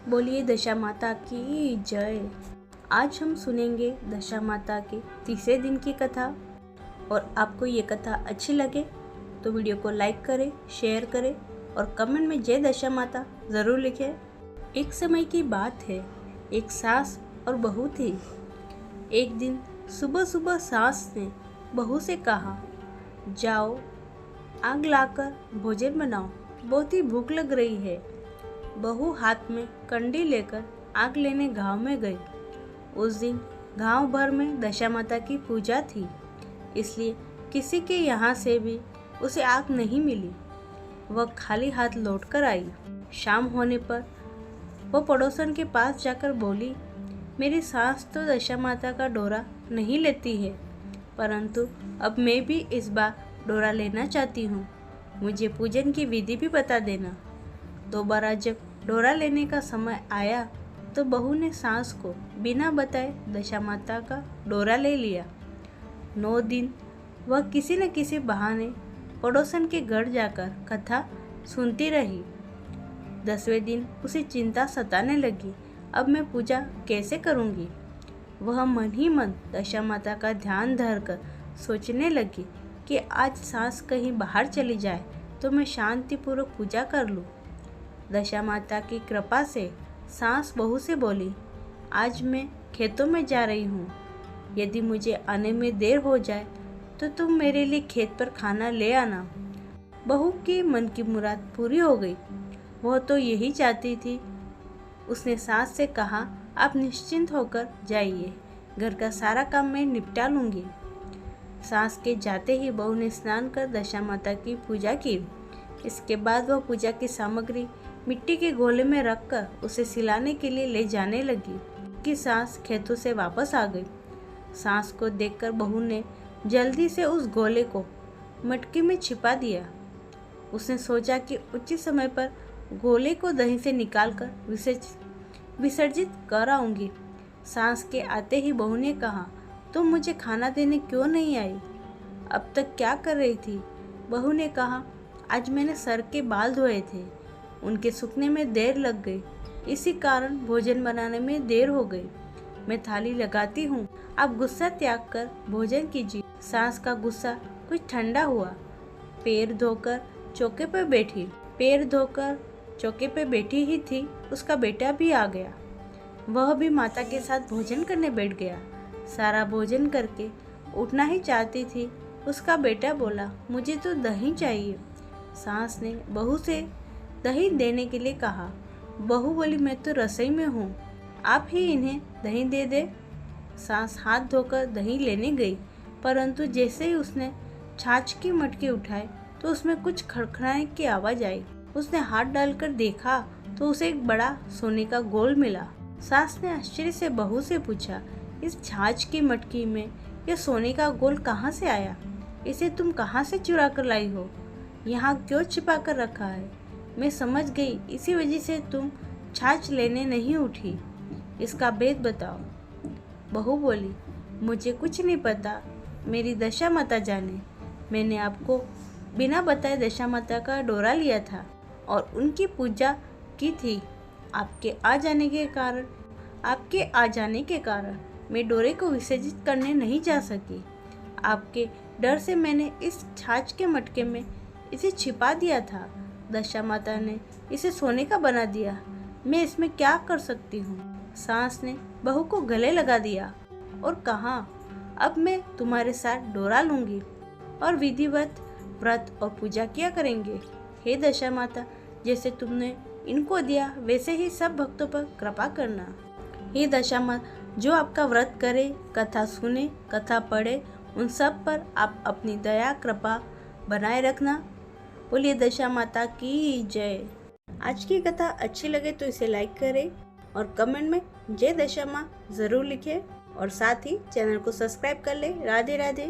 बोलिए दशा माता की जय। आज हम सुनेंगे दशा माता के तीसरे दिन की कथा। और आपको ये कथा अच्छी लगे तो वीडियो को लाइक करें, शेयर करें और कमेंट में जय दशा माता ज़रूर लिखें। एक समय की बात है, एक सास और बहू थी। एक दिन सुबह सुबह सास ने बहू से कहा, जाओ आग लाकर भोजन बनाओ, बहुत ही भूख लग रही है। बहू हाथ में कंडी लेकर आग लेने गांव में गई। उस दिन गांव भर में दशा माता की पूजा थी, इसलिए किसी के यहाँ से भी उसे आग नहीं मिली। वह खाली हाथ लौटकर आई। शाम होने पर वह पड़ोसन के पास जाकर बोली, मेरी सास तो दशा माता का डोरा नहीं लेती है, परंतु अब मैं भी इस बार डोरा लेना चाहती हूँ। मुझे पूजन की विधि भी बता देना। दोबारा जब डोरा लेने का समय आया तो बहू ने सास को बिना बताए दशा माता का डोरा ले लिया। 9 दिन वह किसी न किसी बहाने पड़ोसन के घर जाकर कथा सुनती रही। 10वें दिन उसे चिंता सताने लगी, अब मैं पूजा कैसे करूँगी। वह मन ही मन दशा माता का ध्यान धरकर सोचने लगी कि आज सास कहीं बाहर चली जाए तो मैं शांतिपूर्वक पूजा कर लूँ। दशा माता की कृपा से सास बहू से बोली, आज मैं खेतों में जा रही हूँ, यदि मुझे आने में देर हो जाए तो तुम मेरे लिए खेत पर खाना ले आना। बहू के मन की मुराद पूरी हो गई, वह तो यही चाहती थी। उसने सास से कहा, आप निश्चिंत होकर जाइए, घर का सारा काम मैं निपटा लूँगी। सास के जाते ही बहू ने स्नान कर दशा माता की पूजा की। इसके बाद वह पूजा की सामग्री मिट्टी के गोले में रखकर उसे सिलाने के लिए ले जाने लगी कि सास खेतों से वापस आ गई। सास को देखकर बहू ने जल्दी से उस गोले को मटकी में छिपा दिया। उसने सोचा कि उचित समय पर गोले को दही से निकालकर विसर्जित कर आऊंगी। सास के आते ही बहू ने कहा, तुम मुझे खाना देने क्यों नहीं आई? अब तक क्या कर रही थी? बहू ने कहा, आज मैंने सर के बाल धोए थे, उनके सूखने में देर लग गई, इसी कारण भोजन बनाने में देर हो गई। मैं थाली लगाती हूँ, आप गुस्सा त्याग कर भोजन कीजिए। सास का गुस्सा कुछ ठंडा हुआ। पैर धोकर चौके पे बैठी ही थी, उसका बेटा भी आ गया। वह भी माता के साथ भोजन करने बैठ गया। सारा भोजन करके उठना ही चाहती थी, उसका बेटा बोला, मुझे तो दही चाहिए। सास ने बहू से दही देने के लिए कहा। बहू बोली, मैं तो रसोई में हूँ, आप ही इन्हें दही दे दे। सास हाथ धोकर दही लेने गई, परंतु जैसे ही उसने छाछ की मटकी उठाई तो उसमें कुछ खड़खड़ाने की आवाज़ आई। उसने हाथ डालकर देखा तो उसे एक बड़ा सोने का गोल मिला। सास ने आश्चर्य से बहू से पूछा, इस छाछ की मटकी में यह सोने का गोल कहाँ से आया? इसे तुम कहाँ से चुरा कर लाई हो? यहाँ क्यों छिपा कर रखा है? मैं समझ गई, इसी वजह से तुम छाछ लेने नहीं उठी। इसका भेद बताओ। बहू बोली, मुझे कुछ नहीं पता, मेरी दशा माता जाने। मैंने आपको बिना बताए दशा माता का डोरा लिया था और उनकी पूजा की थी। आपके आ जाने के कारण मैं डोरे को विसर्जित करने नहीं जा सकी। आपके डर से मैंने इस छाछ के मटके में इसे छिपा दिया था। दशा माता ने इसे सोने का बना दिया, मैं इसमें क्या कर सकती हूँ? सास ने बहू को गले लगा दिया और कहा, अब मैं तुम्हारे साथ डोरा लूंगी और विधिवत व्रत और पूजा किया करेंगे। हे दशा माता, जैसे तुमने इनको दिया वैसे ही सब भक्तों पर कृपा करना। हे दशा माता, जो आपका व्रत करे, कथा सुने, कथा पढ़े, उन सब पर आप अपनी दया कृपा बनाए रखना। बोलिए दशा माता की जय। आज की कथा अच्छी लगे तो इसे लाइक करें और कमेंट में जय दशा माँ ज़रूर लिखें और साथ ही चैनल को सब्सक्राइब कर ले। राधे राधे।